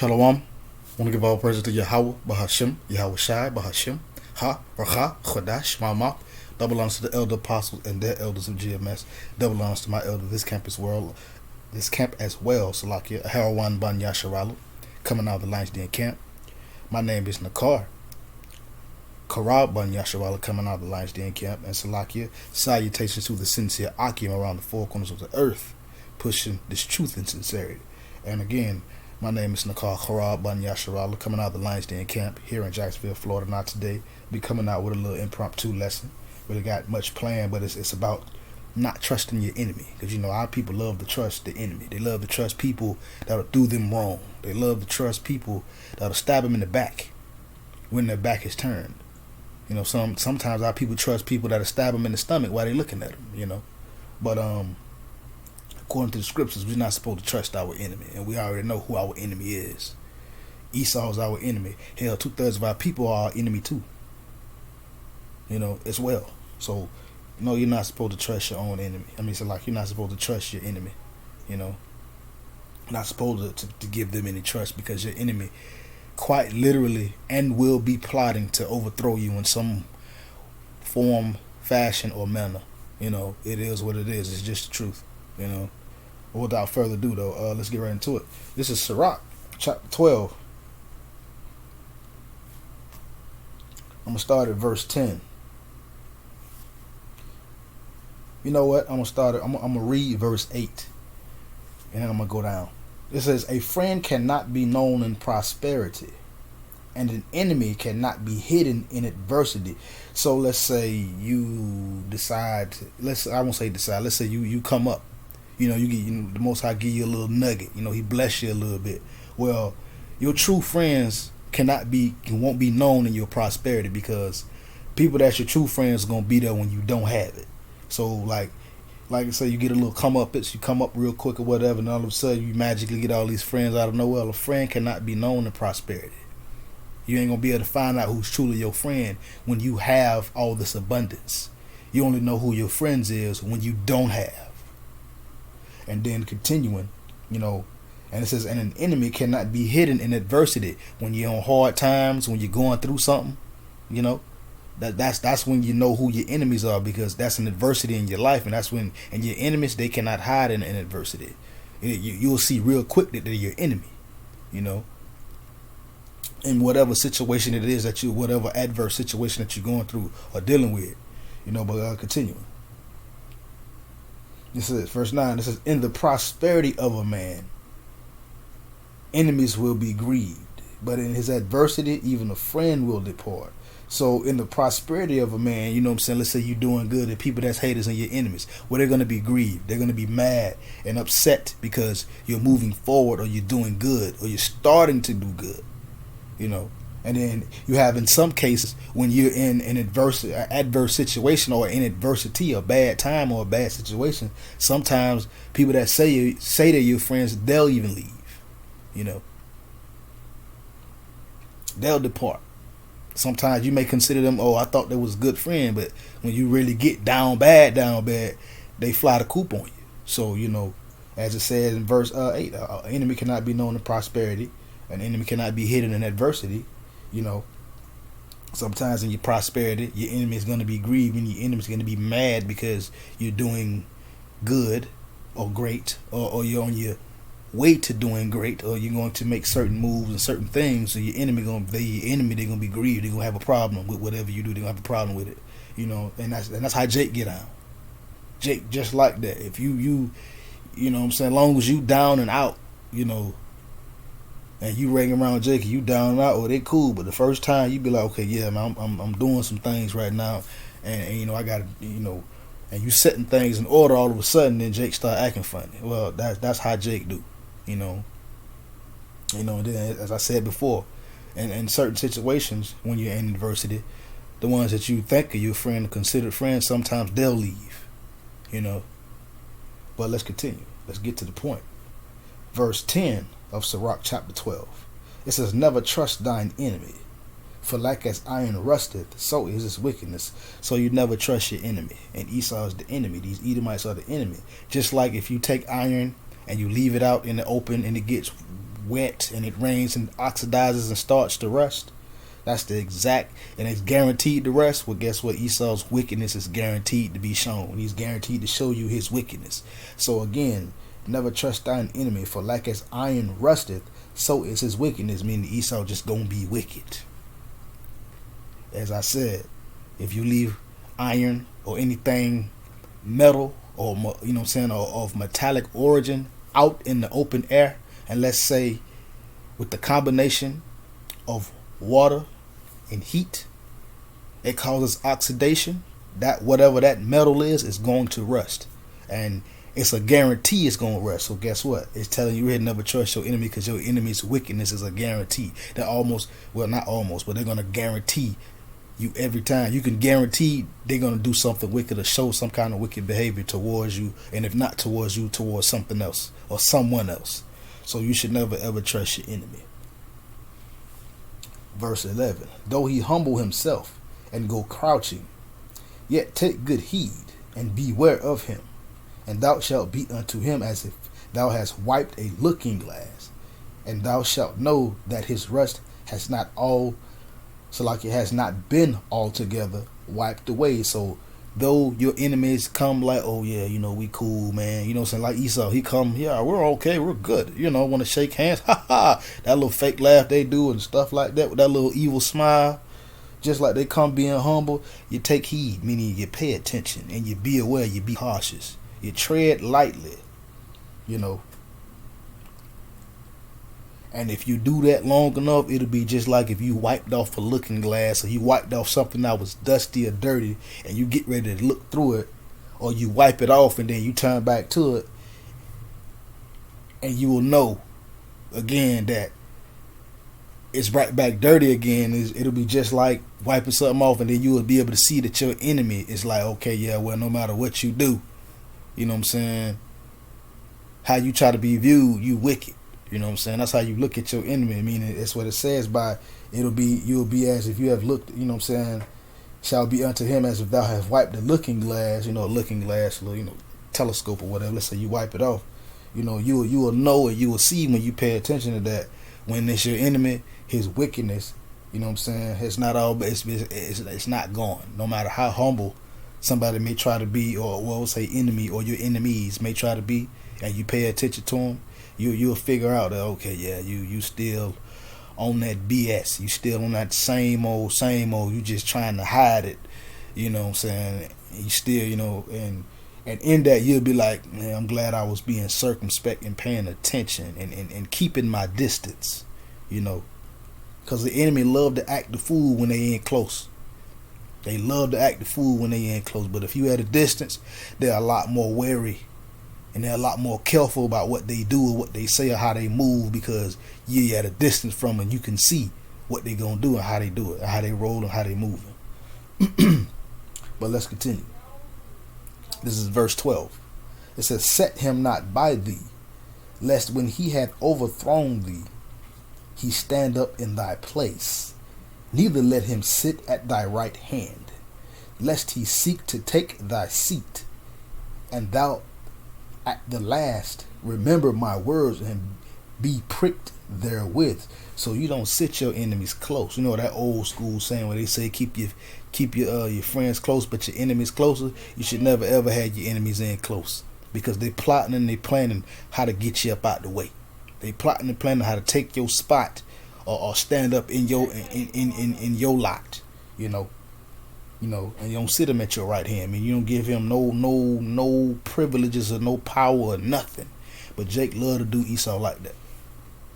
Shalom. I want to give all praise to Yahweh, Bahashim, Yahweh Shai, Bahashim, Ha, Racha, Chodash, Mama. Double honors to the elder apostles and their elders of GMS. Double honors to my elder, this camp as well, Salakia, Harawan Ban Yasharalu, coming out of the Lions Den camp. My name is Nakar. Karab Ban Yasharalu, coming out of the Lions Den camp. And Salakia, salutations to the sincere Akim around the four corners of the earth, pushing this truth and sincerity. And again, my name is Nakar Kharab Ban Yasharala, coming out of the Lions Den camp here in Jacksonville, Florida. Not today. Be coming out with a little impromptu lesson. Really got much planned, but it's about not trusting your enemy. Because, our people love to trust the enemy. They love to trust people that'll do them wrong. They love to trust people that'll stab them in the back when their back is turned. Sometimes our people trust people that'll stab them in the stomach while they're looking at them, But, according to the scriptures, we're not supposed to trust our enemy, and we already know who our enemy is. Esau is our enemy. Hell, 2/3 of our people are our enemy too. As well. So, you're not supposed to trust your own enemy. You're not supposed to trust your enemy. Not supposed to give them any trust, because your enemy quite literally and will be plotting to overthrow you in some form, fashion, or manner. It is what it is. It's just the truth. Without further ado, though, let's get right into it. This is Sirach, chapter 12. I'm going to start at verse 10. You know what? I'm going to read verse 8. And then I'm going to go down. It says, a friend cannot be known in prosperity, and an enemy cannot be hidden in adversity. So let's say you decide, let's say you come up. You get the Most High give you a little nugget. He bless you a little bit. Well, your true friends won't be known in your prosperity, because people that's your true friends are gonna be there when you don't have it. So like I say, you get a little come up real quick or whatever, and all of a sudden you magically get all these friends out of nowhere. A friend cannot be known in prosperity. You ain't gonna be able to find out who's truly your friend when you have all this abundance. You only know who your friends is when you don't have. And then continuing, and it says, and an enemy cannot be hidden in adversity. When you're on hard times, when you're going through something, that's when you know who your enemies are, because that's an adversity in your life, and that's when, and your enemies, they cannot hide in adversity. You'll see real quick that they're your enemy, in whatever situation it is whatever adverse situation that you're going through or dealing with, but continuing. This is verse 9. This says, in the prosperity of a man, enemies will be grieved, but in his adversity, even a friend will depart. So in the prosperity of a man, let's say you're doing good, and people that's haters and your enemies, well, they're going to be grieved. They're going to be mad and upset because you're moving forward, or you're doing good, or you're starting to do good, And then you have, in some cases, when you're in an adverse situation, or in adversity, a bad time or a bad situation, sometimes people that say they're your friends, they'll even leave. They'll depart. Sometimes you may consider them, I thought they was a good friend, but when you really get down bad, they fly the coop on you. So, as it says in verse 8, an enemy cannot be known in prosperity, an enemy cannot be hidden in adversity. Sometimes in your prosperity, your enemy is going to be grieving. Your enemy is going to be mad because you're doing good or great, or you're on your way to doing great, or you're going to make certain moves and certain things. So your enemy, they're going to be grieved. They're going to have a problem with whatever you do. They're going to have a problem with it. And that's how Jake get on. Jake just like that. If you as long as you down and out, and you ringing around Jake, you down and out, they cool. But the first time, you be like, okay, yeah, man, I'm doing some things right now, and I got to, and you setting things in order. All of a sudden, then Jake start acting funny. Well, that's how Jake do, And then, as I said before, in certain situations when you're in adversity, the ones that you think are your friend, considered friends, sometimes they'll leave, But let's continue. Let's get to the point. Verse 10 of Sirach chapter 12. It says, never trust thine enemy, for like as iron rusteth, so is its wickedness. So you never trust your enemy. And Esau is the enemy. These Edomites are the enemy. Just like if you take iron and you leave it out in the open and it gets wet and it rains and oxidizes and starts to rust. That's the exact, and it's guaranteed to rust. Well, guess what? Esau's wickedness is guaranteed to be shown. He's guaranteed to show you his wickedness. So again, never trust thine enemy, for like as iron rusteth, so is his wickedness. Meaning Esau just gonna be wicked. As I said, if you leave iron or anything metal or you know what I'm saying, or of metallic origin out in the open air, and let's say with the combination of water and heat, it causes oxidation. That whatever that metal is going to rust, and it's a guarantee it's going to rust. So guess what? It's telling you here, never trust your enemy, because your enemy's wickedness is a guarantee. They're almost, well, not almost, but they're going to guarantee you every time. You can guarantee they're going to do something wicked or show some kind of wicked behavior towards you, and if not towards you, towards something else or someone else. So you should never ever trust your enemy. Verse 11, though he humble himself and go crouching, yet take good heed and beware of him, and thou shalt be unto him as if thou hast wiped a looking glass, and thou shalt know that his rust has not all, so like it has not been altogether wiped away. So though your enemies come like, oh yeah, you know, we cool, man, you know what I'm saying, like Esau, he come, yeah, we're okay, we're good, you know, want to shake hands, ha ha, that little fake laugh they do and stuff like that, with that little evil smile, just like they come being humble. You take heed, meaning you pay attention, and you be aware, you be cautious, you tread lightly, you know. And if you do that long enough, it'll be just like if you wiped off a looking glass, or you wiped off something that was dusty or dirty, and you get ready to look through it, or you wipe it off and then you turn back to it, and you will know again that it's right back dirty again. It'll be just like wiping something off, and then you will be able to see that your enemy is like, okay, yeah, well, no matter what you do, you know what I'm saying, how you try to be viewed, you wicked. You know what I'm saying? That's how you look at your enemy. I mean, it's what it says by, you'll be as if you have looked, you know what I'm saying, shall be unto him as if thou hast wiped the looking glass, you know, a looking glass, you know, telescope or whatever. Let's say you wipe it off. You know, you will know, and you will see when you pay attention to that, when it's your enemy, his wickedness, you know what I'm saying, it's not all, it's not gone. No matter how humble somebody may try to be, or we'll say enemy, or your enemies may try to be, and you pay attention to them, you'll figure out that, okay, yeah, you still on that BS. You still on that same old. You just trying to hide it. You know what I'm saying? You still, you know, and in that you'll be like, man, I'm glad I was being circumspect and paying attention and keeping my distance. You know, because the enemy love to act the fool when they ain't close. They love to act the fool when they ain't close. But if you at a distance, they're a lot more wary. And they're a lot more careful about what they do or what they say or how they move, because you're at a distance from them and you can see what they're going to do and how they do it, and how they roll and how they move. But let's continue. This is verse 12. It says, set him not by thee, lest when he hath overthrown thee, he stand up in thy place. Neither let him sit at thy right hand, lest he seek to take thy seat, and thou at the last remember my words and be pricked therewith. So you don't sit your enemies close. You know that old school saying where they say keep your friends close but your enemies closer. You should never ever have your enemies in close, because they plotting and they planning how to get you up out the way. They plotting and planning how to take your spot, or stand up in your in your lot. You know, and you don't sit him at your right hand. I mean, you don't give him no privileges or no power or nothing. But Jake love to do Esau like that.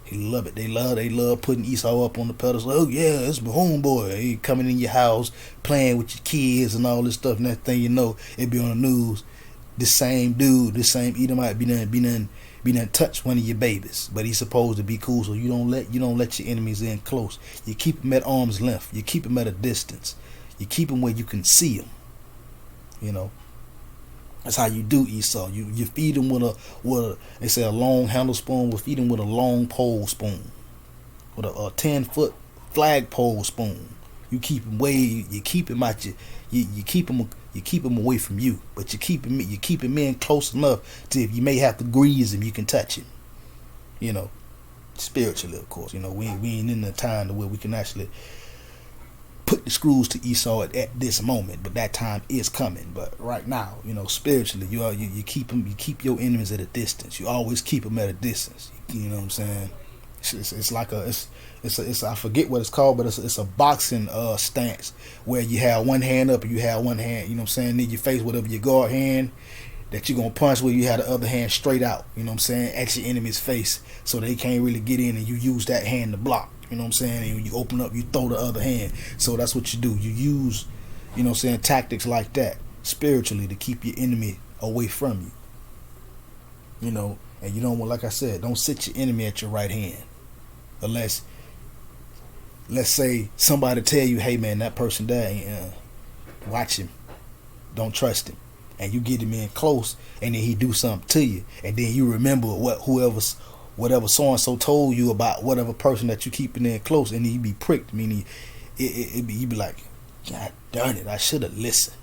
He love it. They love putting Esau up on the pedestal. Oh yeah, it's my homeboy. He coming in your house, playing with your kids and all this stuff. And that thing, you know, it be on the news. This same dude, this same Edomite be done touch one of your babies, but he's supposed to be cool. So you don't let your enemies in close. You keep them at arm's length. You keep them at a distance. You keep them where you can see them. You know, that's how you do Esau. You feed them with a they say a long handle spoon. We'll feed them with a long pole spoon, with a 10-foot flagpole spoon. You keep them you keep them at you keep them away from you, but you keep him in close enough to if you may have to grease him, you can touch him. You know, spiritually, of course. We ain't in the time to where we can actually put the screws to Esau at this moment, but that time is coming. But right now, spiritually, you keep your enemies at a distance. You always keep them at a distance. You know what I'm saying? It's like I forget what it's called, but it's a boxing stance where you have one hand up and you have one hand, you know what I'm saying, in your face, whatever your guard hand that you're gonna punch, where you have the other hand straight out, you know what I'm saying, at your enemy's face, so they can't really get in, and you use that hand to block, you know what I'm saying, and when you open up, you throw the other hand. So that's what you do. You use, you know what I'm saying, tactics like that spiritually to keep your enemy away from you. And you don't want, like I said, don't sit your enemy at your right hand. Unless, let's say somebody tell you, hey man, that person there, watch him, don't trust him, and you get him in close, and then he do something to you, and then you remember whatever so and so told you about whatever person that you keeping in close, and then you be pricked. Meaning, you be like, God darn it, I should have listened.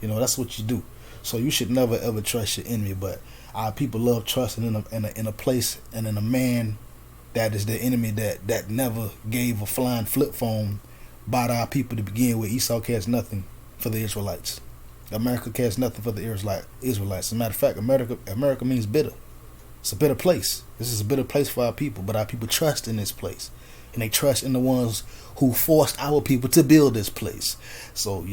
That's what you do. So you should never ever trust your enemy. But our people love trusting in a place and in a man that is the enemy that never gave a flying flip phone by our people to begin with. Esau cares nothing for the Israelites. America cares nothing for the Israelites. As a matter of fact, America means bitter. It's a bitter place. This is a bitter place for our people, but our people trust in this place. And they trust in the ones who forced our people to build this place. So,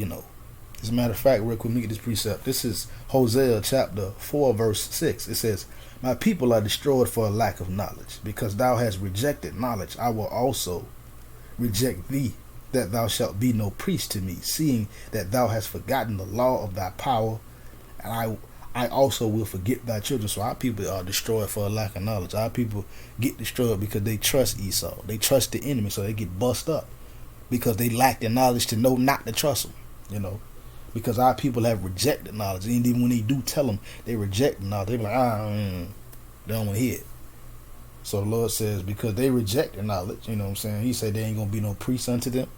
as a matter of fact, real quick, let me get this precept. This is Hosea chapter 4, verse 6. It says, my people are destroyed for a lack of knowledge. Because thou hast rejected knowledge, I will also reject thee, that thou shalt be no priest to me, seeing that thou hast forgotten the law of thy power, and I also will forget thy children. So our people are destroyed for a lack of knowledge. Our people get destroyed because they trust Esau. They trust the enemy, so they get bust up because they lack the knowledge to know not to trust them, because our people have rejected knowledge. And even when they do tell them, they reject knowledge. They be like, they don't want to hear it. So the Lord says, because they reject the knowledge, you know what I'm saying, he said there ain't going to be no priest unto him.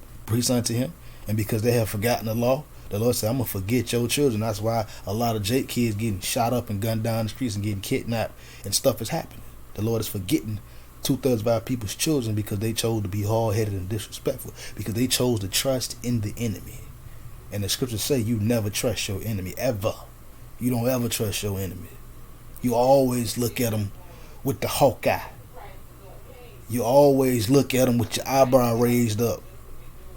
And because they have forgotten the law, the Lord said, I'm going to forget your children. That's why a lot of Jake kids getting shot up and gunned down the streets and getting kidnapped and stuff is happening. The Lord is forgetting 2/3 of our people's children because they chose to be hard-headed and disrespectful, because they chose to trust in the enemy. And the scriptures say you never trust your enemy, ever. You don't ever trust your enemy. You always look at them with the hawk eye. You always look at them with your eyebrow raised up.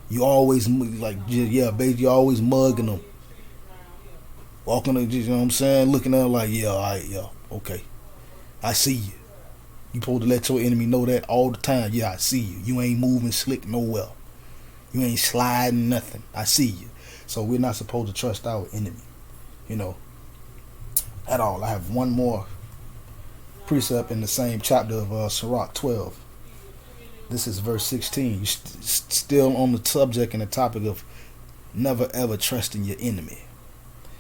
You always baby, you always mugging them. Walking, you know what I'm saying? Looking at them like, yeah, all right, yeah, okay. I see you. You supposed to let your enemy know that all the time. Yeah, I see you. You ain't moving slick nowhere. You ain't sliding nothing. I see you. So we're not supposed to trust our enemy, at all. I have one more precept in the same chapter of Sirach 12. This is verse 16. You're still on the subject and the topic of never ever trusting your enemy.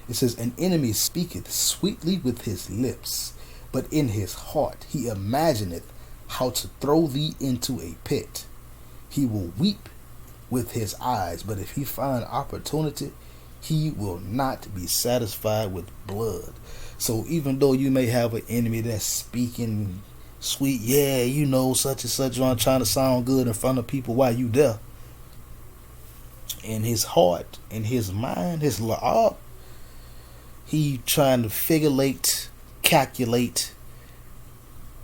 It says, an enemy speaketh sweetly with his lips, but in his heart he imagineth how to throw thee into a pit. He will weep with his eyes, but if he find opportunity, he will not be satisfied with blood. So even though you may have an enemy that's speaking sweet, such and such, on trying to sound good in front of people while you there, in his heart, in his mind, his law, he trying to figurate, calculate,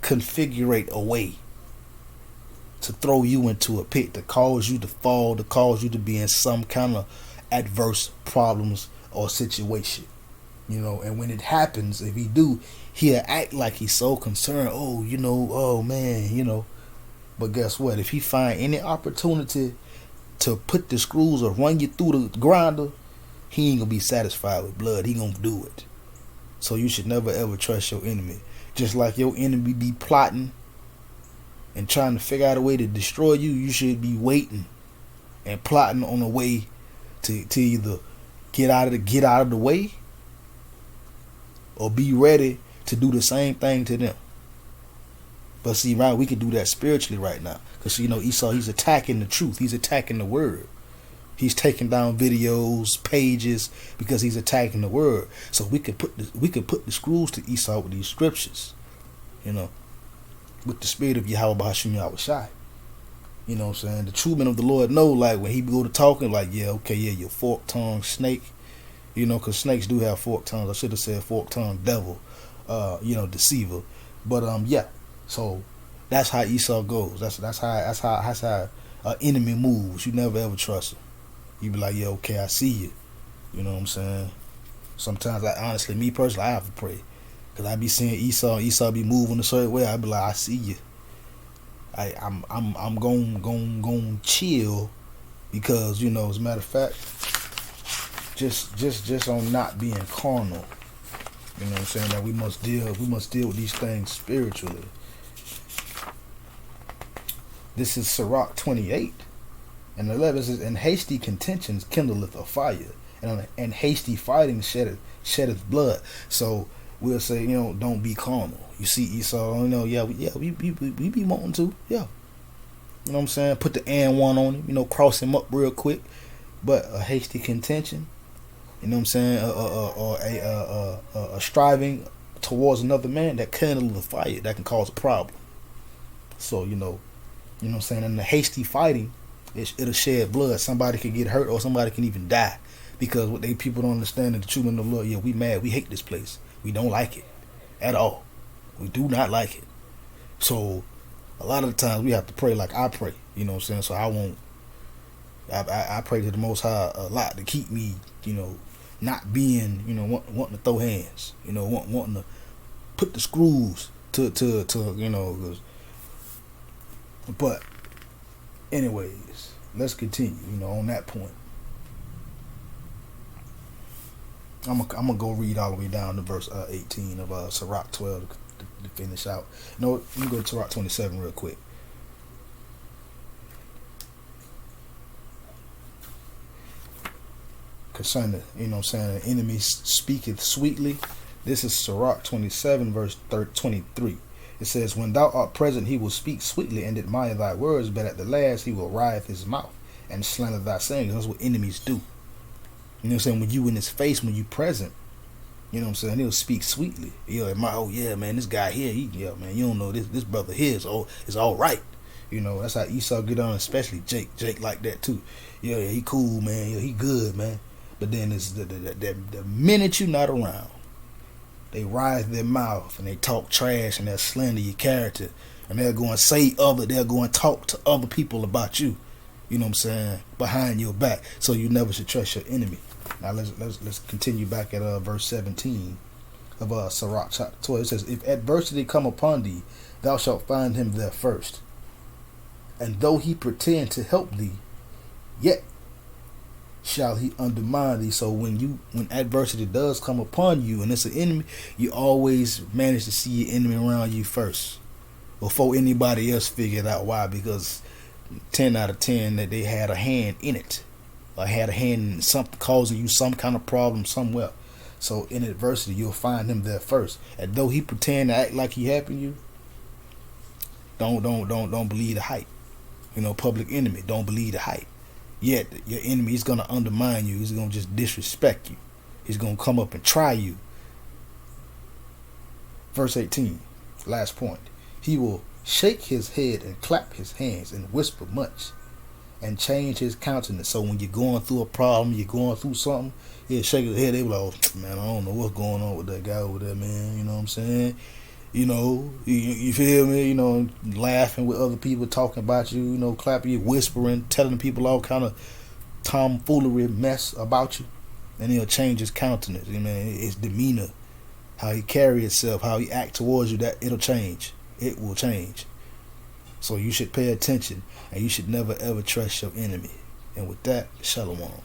configurate a way to throw you into a pit, to cause you to fall, to cause you to be in some kind of adverse problems or situation. And when it happens, if he do, he'll act like he's so concerned. Oh man, But guess what? If he find any opportunity to put the screws or run you through the grinder, he ain't gonna be satisfied with blood. He gonna do it. So you should never ever trust your enemy. Just like your enemy be plotting and trying to figure out a way to destroy you, you should be waiting and plotting on a way to either get out of the way, or be ready to do the same thing to them. But see, right, we can do that spiritually right now, because Esau, he's attacking the truth, he's attacking the word, he's taking down videos, pages, because he's attacking the word. So we could put the screws to Esau with these scriptures, with the spirit of Yahweh Bahashim Yahweh Shai. You know what I'm saying? The true men of the Lord know, like, when he go to talking, like, yeah, okay, yeah, you fork-tongued snake. You know, because snakes do have forked tongues. I should have said forked-tongued devil, deceiver. But, yeah. So, that's how Esau goes. That's how an enemy moves. You never ever trust him. You be like, yeah, okay, I see you. You know what I'm saying? Sometimes, honestly, me personally, I have to pray. Because I be seeing Esau be moving a certain way. I be like, I see you. I'm going chill, because, you know, as a matter of fact, just on not being carnal. You know what I'm saying? That we must deal with these things spiritually. This is Sirach 28 and 11. Says, and hasty contentions kindleth a fire, and hasty fighting sheddeth blood. So we'll say, you know, don't be carnal. You see Esau, you know, we be wanting to, yeah. You know what I'm saying? Put the and one on him, you know, cross him up real quick. But a hasty contention, you know what I'm saying, or a striving towards another man, that kindles a fire, that can cause a problem. So, you know what I'm saying, and the hasty fighting, it'll shed blood. Somebody can get hurt, or somebody can even die, because what people don't understand is the true men of the Lord. Yeah, we mad, we hate this place, we don't like it at all. We do not like it. So a lot of the times we have to pray like I pray. You know what I'm saying? So I pray to the Most High a lot to keep me, you know, not being, you know, wanting to throw hands, you know, wanting to put the screws to you know. But anyways, let's continue, you know, on that point. I'm gonna go read all the way down to verse 18 of Sirach 12 to finish out. No, let me go to Sirach 27 real quick. Concerning, you know what I'm saying, the enemy speaketh sweetly. This is Sirach 27 verse 23. It says, when thou art present, he will speak sweetly and admire thy words, but at the last he will writhe his mouth and slander thy sayings. That's what enemies do. You know what I'm saying? When you in his face, when you present, you know what I'm saying, he'll speak sweetly. He'll admire, oh yeah, man, this guy here, man, you don't know, this brother here is all right. You know, that's how Esau get on, especially Jake like that too. Yeah, he cool, man. Yeah, he good, man. But then it's the minute you not around, they rise their mouth and they talk trash and they'll slander your character, and they'll go and talk to other people about you. You know what I'm saying? Behind your back. So you never should trust your enemy. Now let's continue back at verse 17 of Sirach chapter 12. It says, if adversity come upon thee, thou shalt find him there first. And though he pretend to help thee, yet shall he undermine thee. So when adversity does come upon you and it's an enemy, you always manage to see your enemy around you first, before anybody else figure it out. Why? Because 10 out of 10 that they had a hand in it, or had a hand in something causing you some kind of problem somewhere. So in adversity, you'll find him there first. And though he pretend to act like he helping you, don't believe the hype. You know, public enemy, don't believe the hype. Yet your enemy is gonna undermine you. He's gonna just disrespect you. He's gonna come up and try you. Verse 18, last point. He will shake his head and clap his hands and whisper much, and change his countenance. So when you're going through a problem, you're going through something, he'll shake his head. They be like, oh, man, I don't know what's going on with that guy over there, man. You know what I'm saying? You know, you feel me? You know, laughing with other people, talking about you, you know, clapping you, whispering, telling people all kind of tomfoolery mess about you. And he'll change his countenance. You know, his demeanor, how he carry himself, how he act towards you, that it'll change. It will change. So you should pay attention, and you should never ever trust your enemy. And with that, shalom.